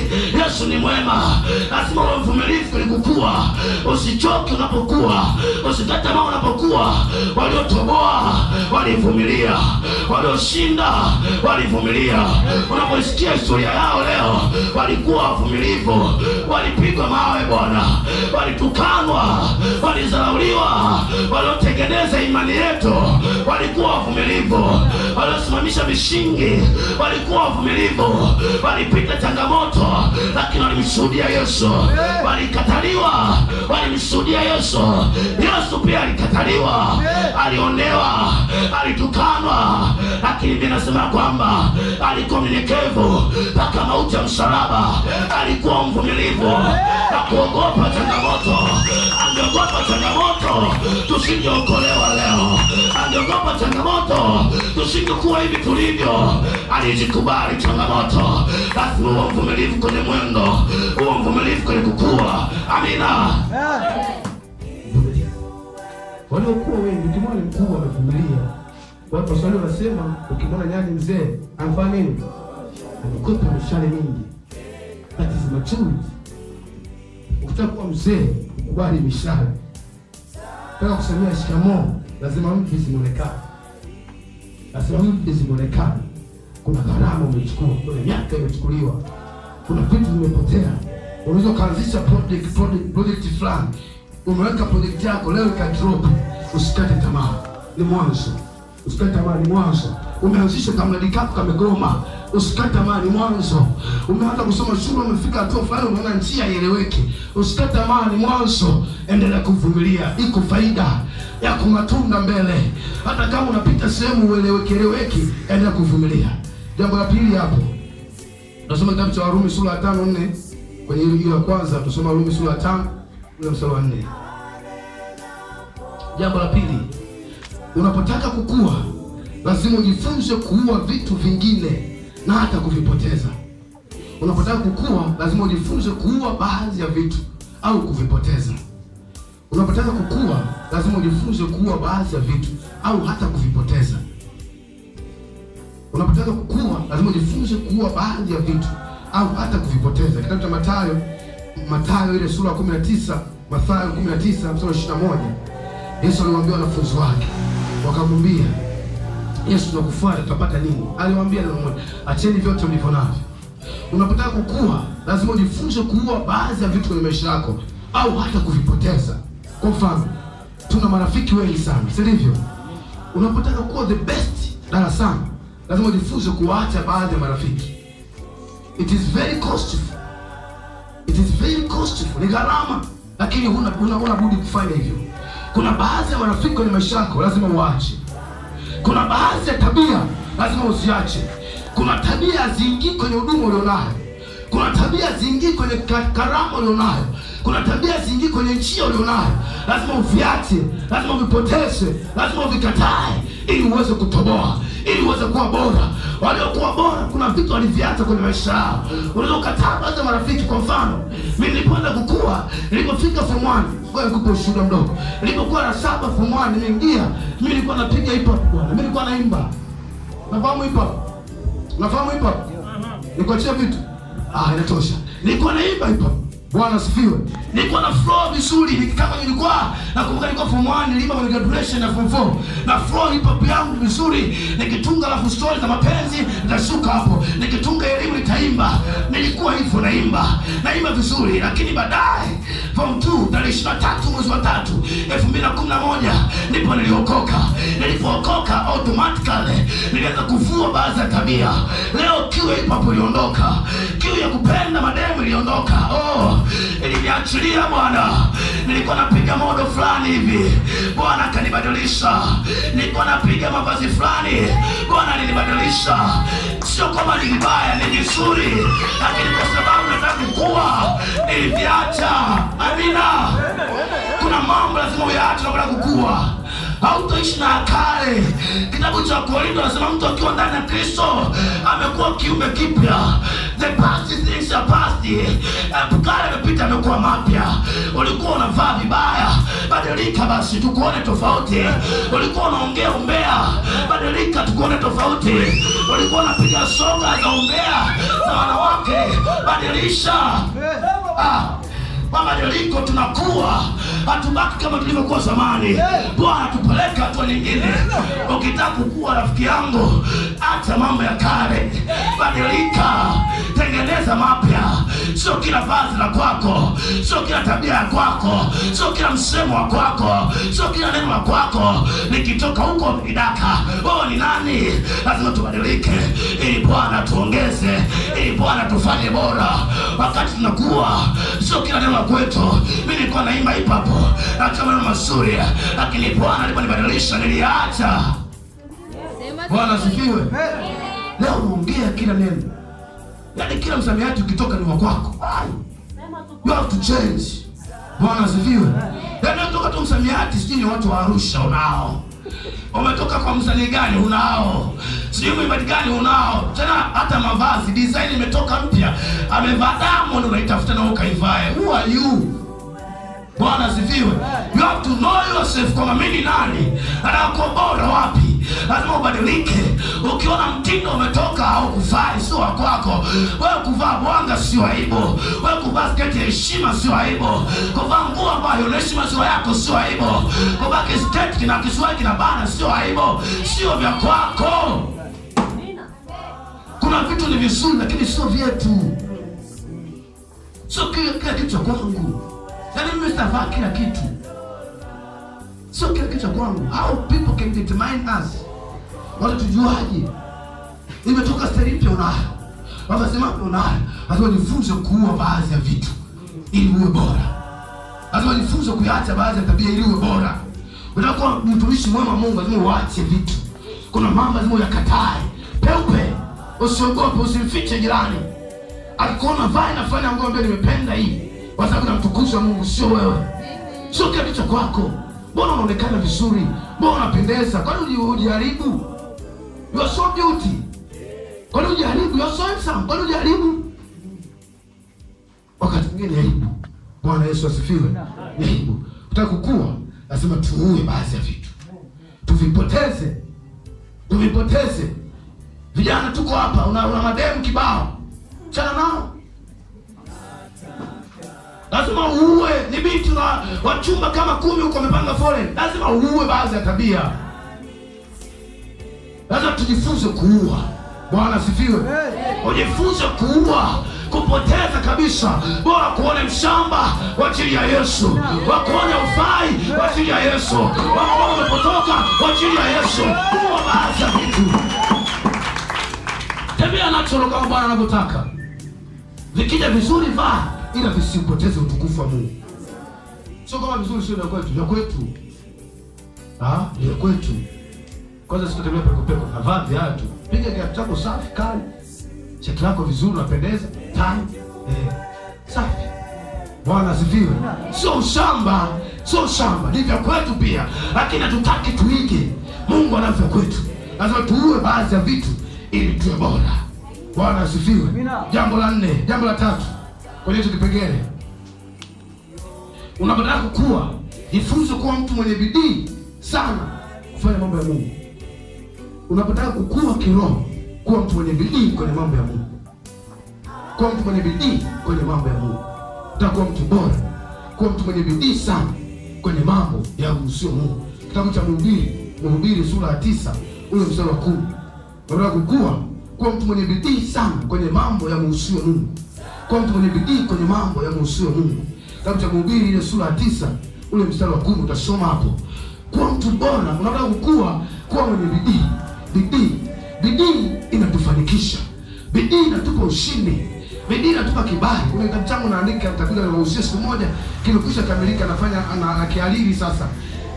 Yesu ni mwema. Lazima uwe mvumilivu ili kukua. Usichoke unapokuwa, usikate tamaa unapokuwa. Waliotoboa walivumilia, walioshinda walivumilia. Unaposikia historia yao leo, walikuwa wavumilivu. Walipigwa mawe Bwana, walitukanwa, walizarauliwa. Waliotengeneza imani yetu walikuwa wavumilivu. Waliosimamisha mishingi walikuwa wavumilivu. Walipita changamoto lakini walimshuhudia Yesu. Walikataliwa, walimshuhudia Yesu. Yesu pia alikataliwa, alionewa, alitukanwa, lakini Biblia inasema kwamba alikuwa mnyenyekevu mpaka mauti ya msalaba. Alikuwa mvumilivu na kuogopa changamoto. Angeogopa changamoto, tusingeokolewa leo. Angeogopa changamoto, tusingekuwa hivi tulivyo. Alizikubali changamoto. Lazima uwe mvumilivu kwenye mwendo, uwe mvumilivu kwenye kukua. Amina. Waliokuwa wengi, ukimwona mkubwa amevumilia. Watu waswali wanasema ukimwona nyani mzee anafanya nini? Anakwepa mishale mingi. That is maturity. Ukitaka kuwa mzee, ukubali mishale. Ukitaka kusemea shikamoo, lazima mtu zimonekane. Lazima mtu zimonekane. Kuna gharama umechukua, kuna miaka imechukuliwa. Kuna vitu vimepotea. Unaweza kuanzisha project fulani. Umeweka project yako leo ikadrop. Usikate tamaa. Ni mwanzo. Usikate tamaa, ni mwanzo. Umeanzisha kamradi kako kamegoma. Usikate tamaa, ni mwanzo. Umeanza kusoma shule, umefika hatua fulani, unaona njia ieleweke. Usikate tamaa, ni mwanzo. Endelea kuvumilia. Iko faida ya kumatunda mbele. Hata kama unapita sehemu ueleweki, endelea kuvumilia. Jambo la pili hapo. Tunasoma kitabu cha Warumi sura ya 5:4. Kwenye hiyo ya kwanza tusoma Warumi sura ya 5 ule mstari wa 4. Jambo la pili, unapotaka kukua, lazima ujifunze kuua vitu vingine na hata kuvipoteza. Unapotaka kukua, lazima ujifunze kuua baadhi ya vitu au kuvipoteza. Unapotaka kukua, lazima ujifunze kuua baadhi ya vitu au hata kuvipoteza. Unapotaka kukua, lazima ujifunze kuua baadhi ya vitu au hata kuvipoteza. Kitabu cha Mathayo ile sura ya 19, Mathayo 19 mstari wa 21. Yesu aliwaambia wanafunzi wake, wakamwambia, Yesu tunakufuata tutapata nini? Aliwaambia neno moja, acheni vyote mlivyo navyo. Unapotaka kukua, lazima ujifunze kuua baadhi ya vitu kwenye maisha yako au hata kuvipoteza. Kwa mfano, tuna marafiki wengi sana, si ndivyo? Unapotaka kuwa the best darasani, lazima ujifunze kuacha baadhi ya marafiki. It is very costly. It is very costly. Ni gharama, lakini huna budi kufanya hivyo. Kuna baadhi ya marafiki kwenye maisha yako lazima uache. Kuna baadhi ya tabia lazima uziache. Kuna tabia ziingii kwenye huduma ulionayo. Kuna tabia ziingii kwenye karama ulionayo. Kuna tabia ziingii kwenye njia ulionayo. Lazima uviache, lazima uvipoteze, lazima uvikatae ili uweze kutoboa, ili uweze kuwa bora. Waliokuwa bora kuna vitu waliviacha kwenye maisha yao. Unaweza kukataa baadhi ya marafiki. Kwa mfano, mimi nilipoanza kukua, nilipofika form 1, ngoja nikupe ushuhuda mdogo. Nilipokuwa na 7 form 1 nimeingia, mimi nilikuwa napiga hip hop bwana. Mimi nilikuwa naimba. Nafahamu hip hop? Nafahamu hip hop? Nikuachia vitu? Inatosha. Nilikuwa naimba hip hop. Bwana asifiwe. Nilikuwa na flow vizuri, kama nilikuwa nakumbuka nilikuwa form 1 niliimba kwenye graduation na form 4. Na flow hip hop yangu vizuri, nikitunga love stories za mapenzi nitashuka hapo. Nikitunga elimu nitaimba. Nilikuwa hivyo naimba vizuri, lakini baadaye Form 2 tarehe 23 mwezi wa 3 2011 ndipo niliokoka. Nilipookoka automatically nilianza kuvua baadhi ya tabia. Leo kiu ya hip hop iliondoka, kiu ya kupenda mademu iliondoka. Iliniachilia Bwana. Nilikuwa napiga modo fulani hivi, Bwana akanibadilisha. Nilikuwa napiga mavazi fulani, Bwana alinibadilisha. Sio kama ni mbaya, ni vizuri, lakini kwa sababu nataka kukua niliviacha. Amina. Kuna mambo lazima uyaache na kukua. Hautaishi na kale. Kitabu cha Korintho anasema mtu akiwa ndani ya Kristo amekuwa kiumbe kipya. The past things are past. Kale yamepita, amekuwa mapya. Ulikuwa unavaa vibaya, badilika basi tukuone tofauti. Ulikuwa unaongea umbea, badilika tukuone tofauti. Ulikuwa unapiga soga za umbea za wanawake, badilisha. Mabadiliko, tunakuwa, hatubaki kama tulivyokuwa zamani. Bwana tupeleka hatua nyingine. Ukitaka kukua rafiki yangu, acha mambo ya kale, badilika, tengeneza mapya. Sio kila vazi la kwako, sio kila tabia ya kwako, sio kila msemo wa kwako, sio kila neno la kwako nikitoka huko midaka. Wewe ni nani? Lazima tubadilike ili Bwana tuongeze, ili Bwana tufanye bora. Wakati tunakuwa, sio kila neno kwetu. Mimi nilikuwa naimba hip hop na maneno mazuri, lakini Bwana aliponibadilisha niliacha. Bwana asifiwe. Leo unaongea kila neno, yaani kila msamiati ukitoka ni wa kwako. You have to change. Bwana asifiwe. Yaani unatoka tu msamiati, sijui ni watu wa Arusha unao, umetoka kwa msanii gani unao, sijui mwimbaji gani unao. Tena hata mavazi design imetoka mpya, amevaa Diamond, unaitafuta na ukaivae. Who are you? Bwana asifiwe. You have to know yourself, kama mimi ni nani, nataka kuwa bora wapi. Lazima ubadilike. Ukiona mtindo umetoka au kuvaa sio wako kwako, wewe kuvaa bwanga sio aibu, wewe kuvaa sketi ya heshima sio aibu, kuvaa nguo ambayo inaonyesha maziwa yako sio aibu, kuvaa sketi na kiswahili kinabana sio aibu, sio vya kwako. Kuna vitu ni vizuri lakini sio vyetu. Sio kila kitu cha kwangu. Yaani mimi sitavaa kila kitu. Sio kila kitu cha kwangu. How people can determine us? Wala tujuaje? Nimetoka stari mpya unayo, wakasema unayo. Lazima nifunze kuua baadhi ya vitu ili uwe bora. Lazima nifunze kuacha baadhi ya tabia ili uwe bora. Unakuwa mtumishi mwema wa Mungu, lazima uache vitu. Kuna mambo lazima uyakatae. Peupe, usiogope, usimfiche jirani. Akikuona vai na fanya nguo ambayo nimependa hii, kwa sababu namtukuza Mungu, sio wewe. Sio kila kitu kwako. Mbona unaonekana vizuri? Mbona unapendeza? Kwa nini hujaribu? You are so beauty. Kwa nini hujaribu? You are so handsome. Kwa nini hujaribu? Wakati mwingine jaribu. Bwana Yesu asifiwe. Jaribu. Utaka kukua, lazima tuue baadhi ya vitu. Tuvipoteze. Tuvipoteze. Vijana tuko hapa, una mademu kibao. Chana nao. Lazima uue. Ni binti na wachumba kama 10 huko wamepanga foleni. Lazima uue baadhi ya tabia. Lazima tujifunze kuua. Bwana asifiwe. Ujifunze kuua, kupoteza kabisa. Bora kuone mshamba kwa ajili ya Yesu, wakuone ufai kwa ajili ya Yesu, wakuone umepotoka kwa ajili ya Yesu. Kuua baadhi ya vitu. Tembea natural kama Bwana anavyotaka. Vikija vizuri vaa, ila visipoteze utukufu wa Mungu. Sio kama vizuri sio vya kwetu, vya kwetu. Vya kwetu. Kwanza sikutembea peko peko, navaa viatu. Piga kiatu chako safi kali. Shati lako vizuri, unapendeza. Tai. Safi. Bwana asifiwe. Sio ushamba, sio ushamba. Ni vya kwetu pia. Lakini hatutaki tuige Mungu anavyo kwetu. Lazima tuue baadhi ya vitu ili tuwe bora. Bwana asifiwe. Jambo la 4, jambo la 3. Kwenye hicho kipengele. Unapotaka kukua, jifunze kuwa mtu mwenye bidii sana kufanya mambo ya Mungu. Unapotaka kukua kiroho, kuwa mtu mwenye bidii kwenye mambo ya Mungu. Kuwa mtu mwenye bidii kwenye mambo ya Mungu. Utakuwa mtu bora. Kuwa mtu mwenye bidii sana kwenye mambo ya usio Mungu. Kitabu cha Mhubiri sura ya 9 ule mstari wa 10. Unataka kukua, kuwa mtu mwenye bidii sana kwenye mambo ya usio Mungu. Kuwa mtu mwenye bidii kwenye mambo ya usio Mungu. Kitabu cha Mhubiri ile sura ya 9 ule mstari wa 10 utasoma hapo. Kuwa mtu bora, unataka kukua, kuwa mwenye bidii. Bidii inatufanikisha. Bidii inatupa ushindi. Bidii inatupa kibali. Kuna kitabu changu naandika, nitakuja niwahusie siku moja, kimekwisha kamilika, nafanya na kihariri sasa.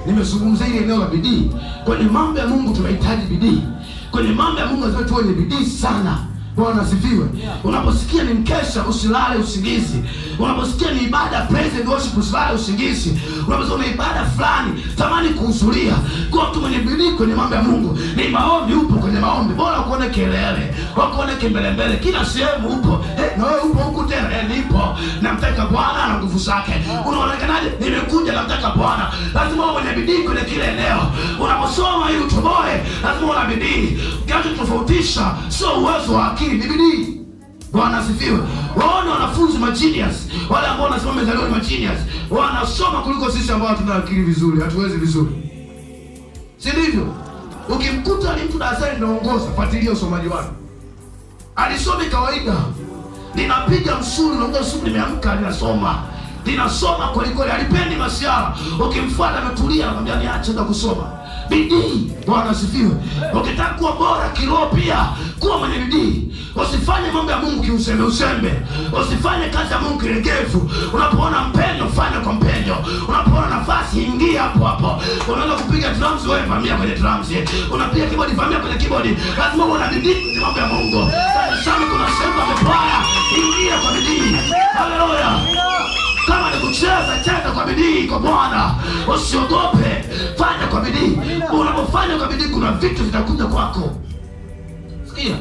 Nimezungumzia ile eneo la bidii. Kwenye mambo ya Mungu tunahitaji bidii. Kwenye mambo ya Mungu lazima tuwe bidii sana. Bwana asifiwe. Unaposikia ni mkesha, usilale usingizi. Unaposikia ni ibada praise and worship, usilale usingizi. Unaposikia ni ibada fulani, tamani kuhudhuria. Kwa mtu mwenye bidii kwenye mambo ya Mungu. Ni maombi, upo kwenye maombi. Bora kuone kelele, kuone kimbelembele, kila sehemu upo. Na wewe upo huku tena, nipo. Namtaka Bwana na nguvu zake. Unaonekanaje? Nimekuja namtaka Bwana. Lazima uwe mwenye bidii kwenye kile eneo. Unaposoma ili utoboe, lazima uwe na bidii. Kinachotofautisha sio uwezo wa akili, ni bidii. Bwana asifiwe. Waone wanafunzi genius, wale ambao wanasema mezaliwa ni genius, wanasoma kuliko sisi ambao tuna akili vizuri, hatuwezi vizuri. Si ndivyo? Ukimkuta ni mtu darasani anaongoza, fuatilia usomaji wake. Alisoma kawaida. Ninapiga msuli, naongea suli, nimeamka ninasoma kweli kweli, alipendi masiara. Ukimfuata ametulia, anamwambia niache na kusoma. Bidii. Bwana asifiwe. Ukitaka kuwa bora kiroho pia, kuwa mwenye bidii. Usifanye mambo ya Mungu kiusembe. Usifanye kazi ya Mungu kilegevu. Unapoona mpenyo, fanya kwa mpenyo. Unapoona nafasi, ingia hapo. Unaanza kupiga drums, wewe vamia kwenye drums. Unapiga keyboard, vamia kwenye keyboard. Lazima uwe na bidii kwenye mambo ya Mungu. Sasa kuna sehemu amepaya, ingia kwa bidii. Haleluya. Kama ni kucheza, cheza kwa bidii kwa Bwana. Usiogope, fanya kwa bidii. Unapofanya kwa bidii, kuna vitu vitakuja kwako. Sikia,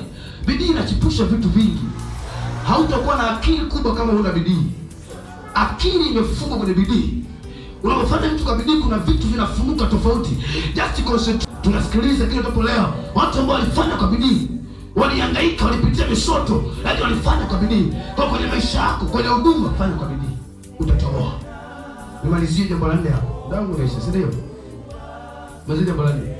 bidii inachipusha vitu vingi. Hautakuwa na akili kubwa kama huna bidii. Akili imefungwa kwenye bidii. Unapofanya vitu kwa bidii, kuna vitu vinafunguka tofauti. Just concentrate. Tunasikiliza kile topo leo, watu ambao walifanya kwa bidii, walihangaika, walipitia misoto, lakini walifanya kwa bidii. Kwa kwenye maisha yako, kwenye huduma, fanya kwa bidii. Utatoa. Nimalizie jambo la 4 hapo. Dangu naisha, si ndio? Malizie jambo la 4.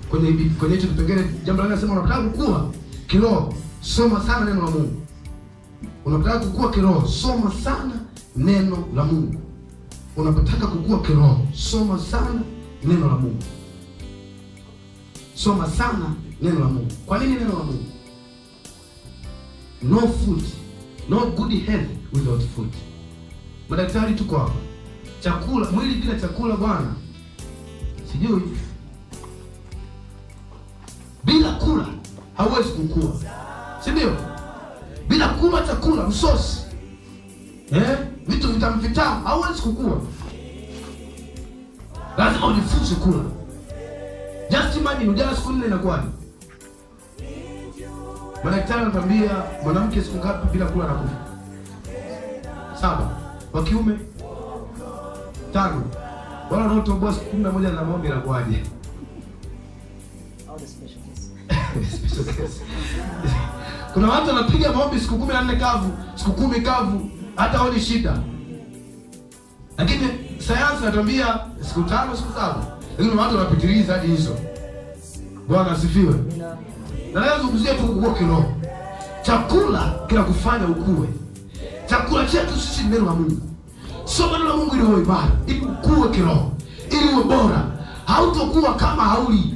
Kwenye hicho kipengele, jambo la 4 nasema unataka kukua kiroho, soma sana neno la Mungu. Unataka kukua kiroho, soma sana neno la Mungu. Unapotaka kukua kiroho, soma sana neno la Mungu. Soma sana neno la Mungu. Kwa nini neno la Mungu? No food, no good health without food. Madaktari tuko hapa. Chakula, mwili bila chakula bwana, sijui. Bila kula hauwezi kukua. Si ndio? Bila kula chakula, msosi, vitu vitamu hauwezi kukua. Lazima ujifunze kula. Just imagine ujana siku 4 inakuwaje? Madaktari wanatuambia mwanamke siku ngapi bila kula anakufa? 7. Wa kiume 5. Wala wanaotoboa boss 11 na maombi inakuwaje? Special case. Kuna watu wanapiga maombi siku 14 kavu, siku 10 kavu, hata honi shida. Lakini sayansi inatuambia siku 5, siku 7. Lakini watu wanapitiliza hadi hizo. Bwana asifiwe. Na leo zungumzie tu kukua kiroho. Chakula kinakufanya ukue. Chakula chetu sisi ni neno la Mungu. Soma neno la Mungu ili uwe imara, ili ukue kiroho, ili uwe bora. Hautakuwa kama hauli.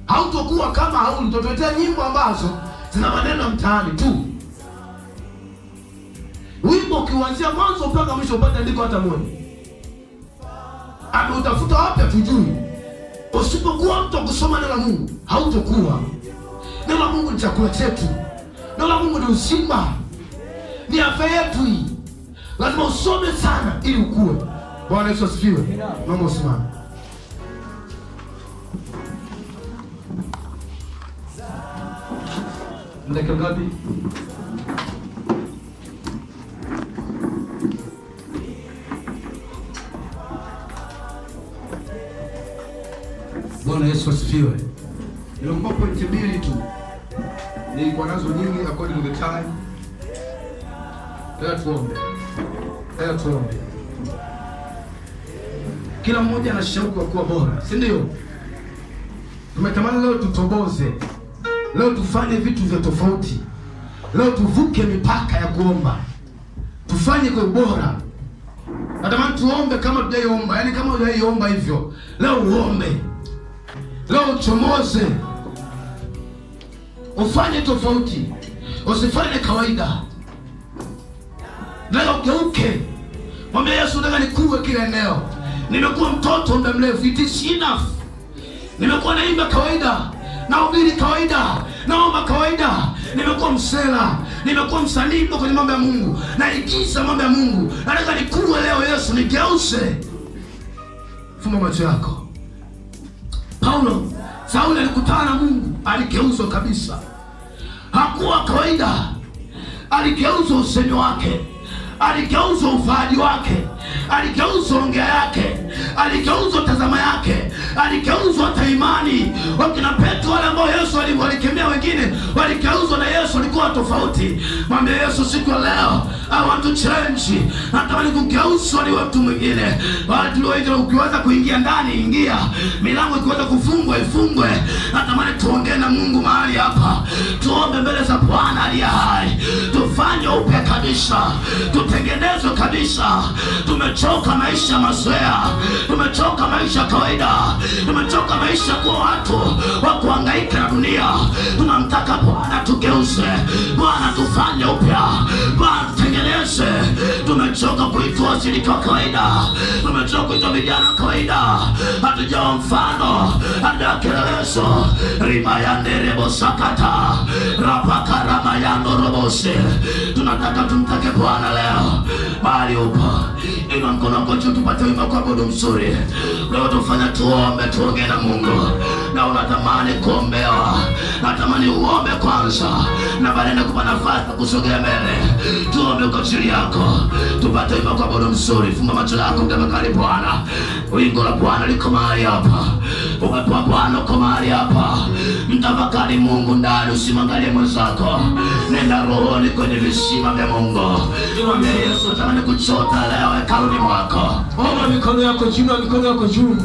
Hautakuwa kama hauli. Tutaletea nyimbo ambazo zina maneno mtaani tu. Wimbo ukianzia mwanzo mpaka mwisho upate andiko hata moja. Utafuta wapi hatujui. Usipokuwa mtu kusoma neno la Mungu, hautakuwa. Neno la Mungu ni chakula chetu. Neno la Mungu ni uzima. Ni afya yetu hii. Lazima usome sana ili ukue. Bwana Yesu asifiwe. Naomba usimame. Ndeke ngapi? Bwana Yesu asifiwe. Nilikuwa pointi 2 tu. Nilikuwa nazo nyingi according to the time. Leo tuombe. Kila mmoja ana shauku ya kuwa bora, si ndio? Tumetamani leo tutoboze. Leo tufanye vitu vya tofauti. Leo tuvuke mipaka ya kuomba. tufanye kwa ubora. Natamani tuombe kama tujaiomba, yaani kama hujaiomba hivyo, leo uombe. Leo uchomoze. Ufanye tofauti. Usifanye kawaida. Leo geuke. Mwambie Yesu, nataka nikue kila eneo. Nimekuwa mtoto muda mrefu, it is enough. Nimekuwa naimba kawaida, nahubiri kawaida, naomba kawaida. Nimekuwa msela, nimekuwa msanii kwenye mambo ya Mungu, naigiza mambo ya Mungu. Nataka nikue leo Yesu, nigeuse. Funga macho yako. Sauli alikutana na Mungu, aligeuzwa kabisa. Hakuwa kawaida. Aligeuzwa usemi wake, aligeuzwa uvaaji wake, aligeuzwa ongea yake, aligeuzwa tazama yake, aligeuzwa hata imani. Wakina Petro wale ambao Yesu walikemea wengine, waligeuzwa na Yesu, walikuwa tofauti. Mwambie Yesu siku ya leo, I want to change. Natamani kugeuzwa ni mtu mwingine. Wale tulioitwa, ukiweza kuingia ndani ingia, milango ikiweza kufungwa ifungwe. Natamani tuongee na Mungu mahali hapa, tuombe mbele za Bwana aliye hai, tufanye upya kabisa, tutengenezwe kabisa. Tumechoka maisha mazoea, tumechoka maisha kawaida, tumechoka maisha kuwa watu wa kuhangaika na dunia. Tunamtaka Bwana tugeuze, Bwana tufanye upya, Bwana tutengeneze. Tumechoka kuitwa washirika wa kawaida, tumechoka kuitwa vijana kawaida, hatujawa mfano, hatujawa kielelezo. Rimayanderebo sakata rapaka ramayando robose. Tunataka tumtake Bwana leo mahali upo. Inua mkono wako juu, tupate wimbo kwa kuabudu mzuri. Leo tufanya tuombe, tuongee na Mungu. Na unatamani kuombewa, natamani uombe kwanza, na baadaye nakupa nafasi kusogea mbele. Tuombe kwa ajili yako, tupate wimbo kwa kuabudu mzuri. Funga macho yako, mtafakari Bwana. Wingu la Bwana liko mahali hapa, uwepo wa Bwana uko mahali hapa. Mtafakari Mungu ndani, usimwangalie mwenzako. Nenda rohoni kwenye visima vya Mungu. Mwambie Yesu, natamani kuchota leo hekaluni mwako. Inua mikono yako juu, inua mikono yako juu.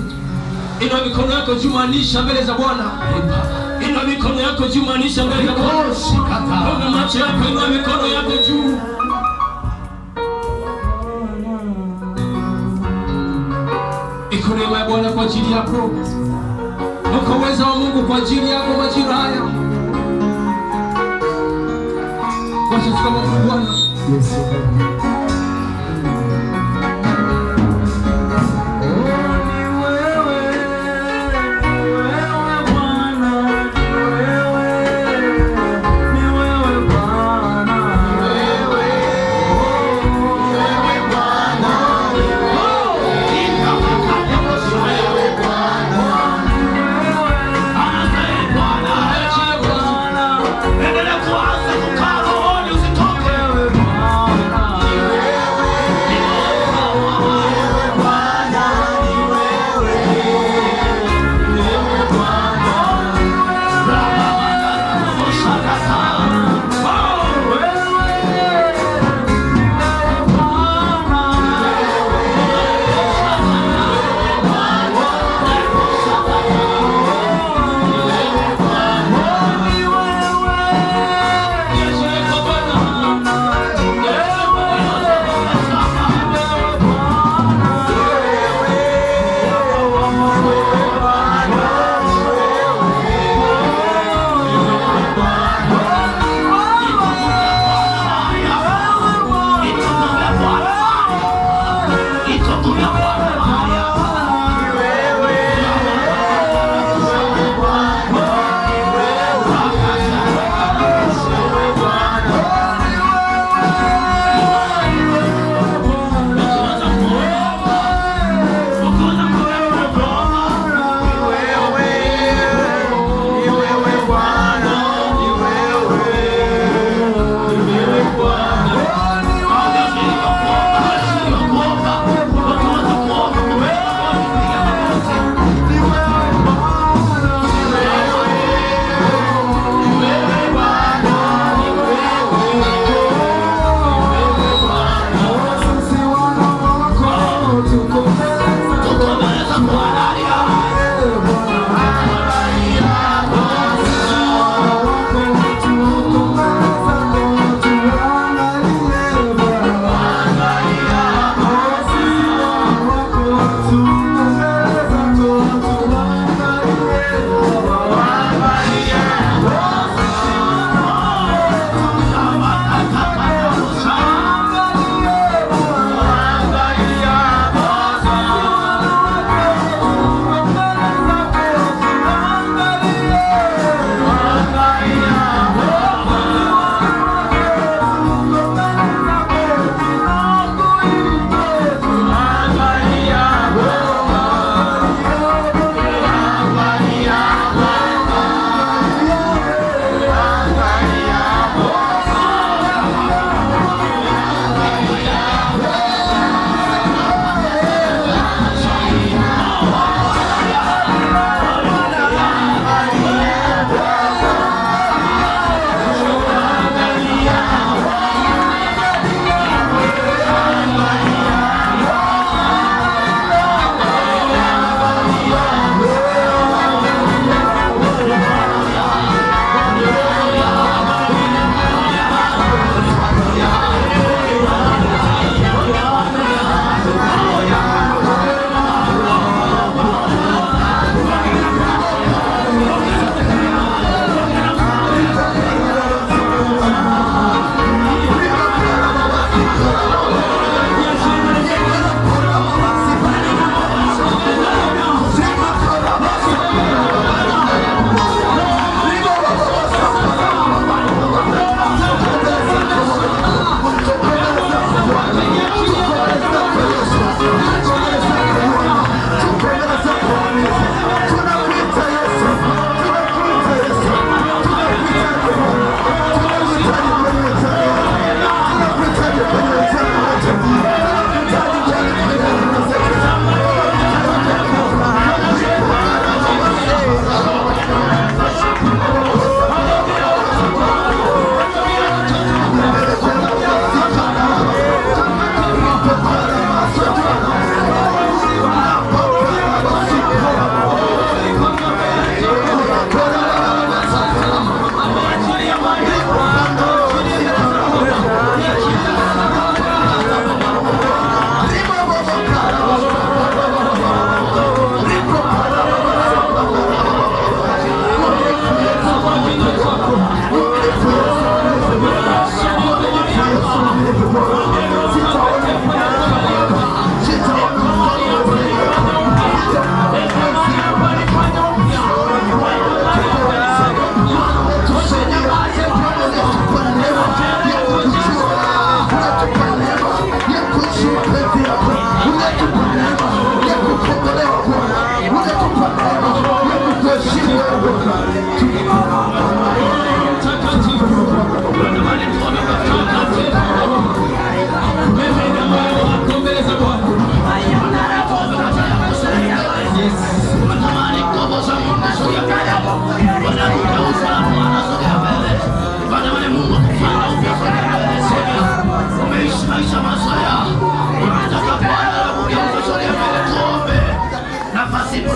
Inua mikono yako juu, maanisha mbele za Bwana. Inua mikono yako juu, maanisha mbele za Bwana. Funga macho yako, inua mikono yako juu. Iko neema ya Bwana kwa ajili yako. Uko uwezo wa Mungu kwa ajili yako majira haya. Wacha tukamwombe Bwana. Yes. Endelea kuanza kukaa rohoni, usitoke.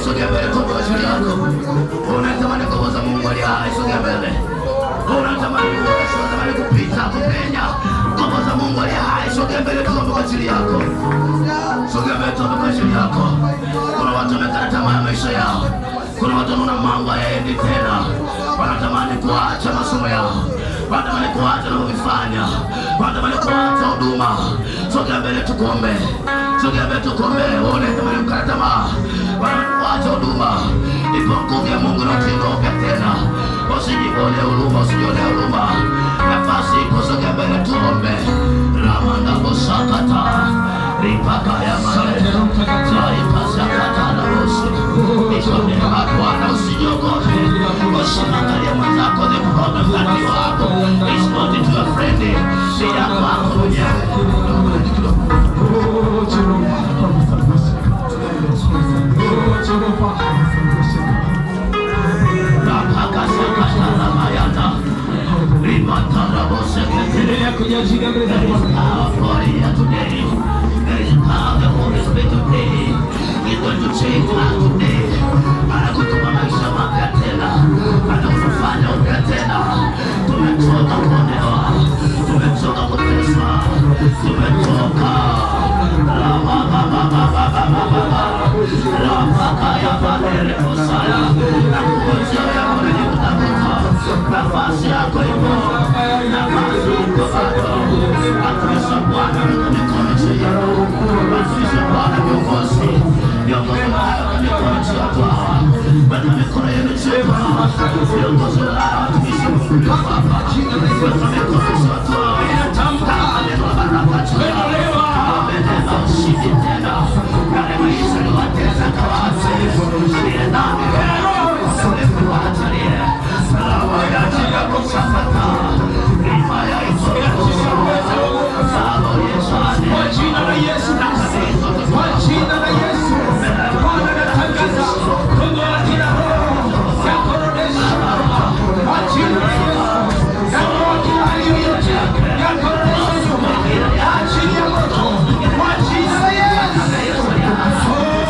sogea mbele kwa ajili yako. Unatamani nguvu za Mungu aliye hai, sogea mbele. Unatamani kupita, kupenya nguvu za Mungu aliye hai, sogea mbele kwa ajili yako. Sogea mbele kwa ajili yako. Kuna watu wamekata tamaa ya maisha yao. Kuna watu wanaona mambo hayaendi tena. Wanatamani kuacha masomo yao. Wanatamani kuacha wanavyofanya. Wanatamani kuacha huduma. Sogea mbele tukuombe. Sogea mbele tukuombe. Unatamani kukata tamaa. Wanatamani kuacha huduma. Ipo nguvu ya Mungu na utendo upya tena. Usijionee huruma, usijionee huruma. Nafasi ipo, sogea mbele tuombe. Ramanda bosakata. Ripaka ya male. Raipa sakata na bosu. Ikone Bwana, usiniogope. Usiangalie mwenzako ni problem kati wako. It's not to your friend. Si yako wako mwenyewe. Rapaka sakata na mayata. Rimata na bosekete. Today. There is power of the Holy Spirit today. He's going to change us today. Anakutupa maisha mapya tena. Anakufanya upya tena. Tumechoka kuonewa. Tumechoka kuteswa. Tumechoka. Rapaka ya badere kosaya. Na kuonja ya mwene kutakuta. Nafasi yako ipo. Nafasi yako bado. Atumisha Bwana mikono chini. Atumisha Bwana viongozi. Viongozi wao mikono chini watu hawa. Wata mikono yenu chini. Viongozi wao atumisha Mungu Baba. Wata mikono chini watu hawa. Neno la baraka chini. Amenena ushindi tena. Kale maisha ni wateza kawasi. Ndiye nami leo. Selefu watalie. Salamu ya jia kusafata. Rima ya iso ya kusafata. Salo yeshane. Kwa jina la Yesu. Kwa jina la Yesu. Bwana natangaza. Mungu akina roho. Yakorodesha. Kwa jina la Yesu. Yakorodesha aliyoyote. Yakorodesha. Achini ya moto. Kwa jina la Yesu. Kwa jina la Yesu.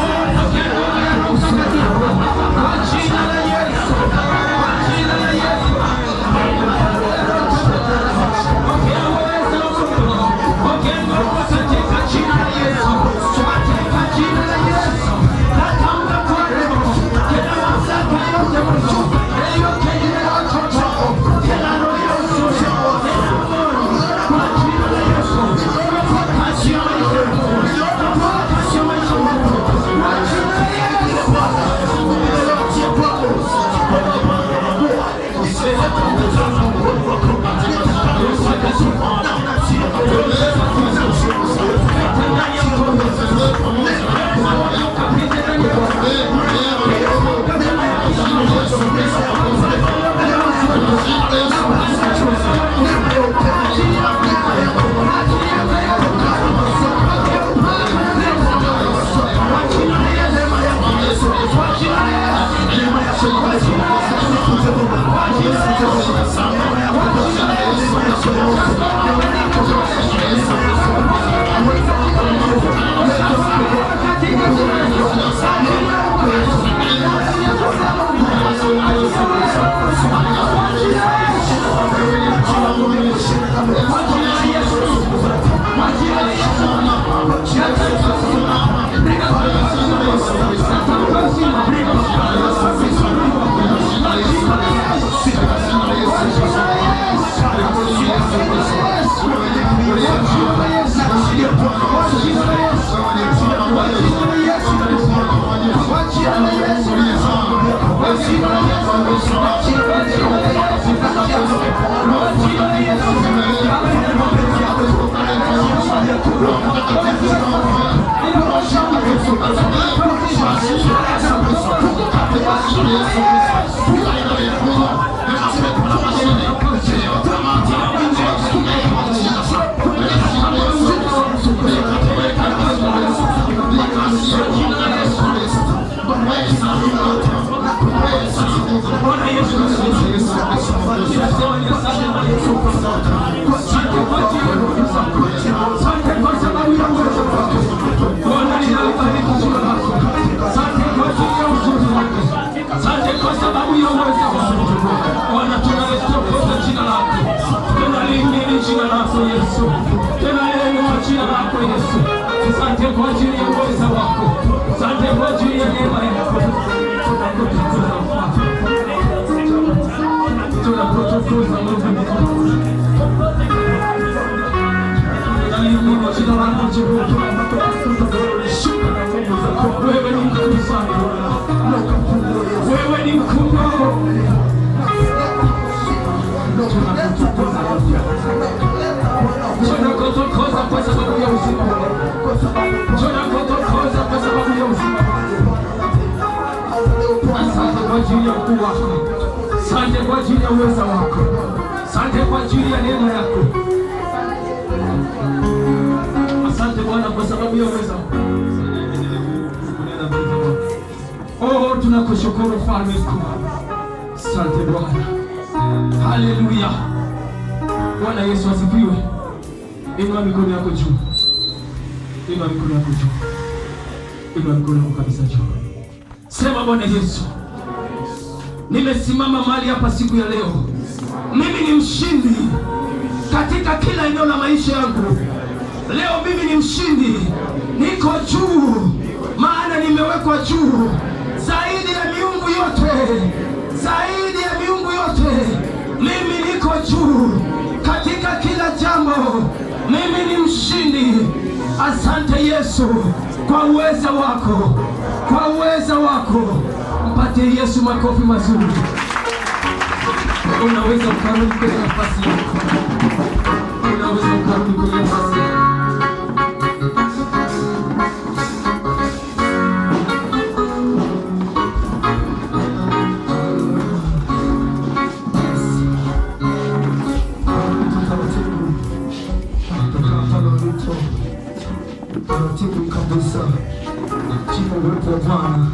Asante kwa Shuka na nguvu zako. Wewe ni mkuu sana. Wewe ni mkuu. Tunakutukuza kwa sababu ya uzima. Tunakutukuza kwa sababu ya uzima. Asante kwa ajili ya ukuu wako. Asante kwa ajili ya uweza wako. Asante kwa ajili ya neema yako. Asante Bwana kwa sababu ya uweza wako. Oh, tunakushukuru Mfalme mkuu. Asante Bwana. Haleluya. Bwana Yesu asifiwe. Inua mikono yako juu. Inua mikono yako juu. Inua mikono yako kabisa juu. Sema Bwana Yesu, nimesimama mahali hapa siku ya leo. Mimi ni mshindi katika kila eneo la maisha yangu. Leo mimi ni mshindi. Niko juu, maana nimewekwa juu zaidi ya miungu yote. Zaidi ya miungu yote. Mimi niko juu katika kila jambo. Mimi ni mshindi. Asante Yesu kwa uweza wako. Kwa uweza wako. Mpatie Yesu makofi mazuri. Unaweza ukarudi kwenye nafasi yako. Unaweza ukarudi kwenye nafasi yako. Taratibu kabisa. Jina la Bwana.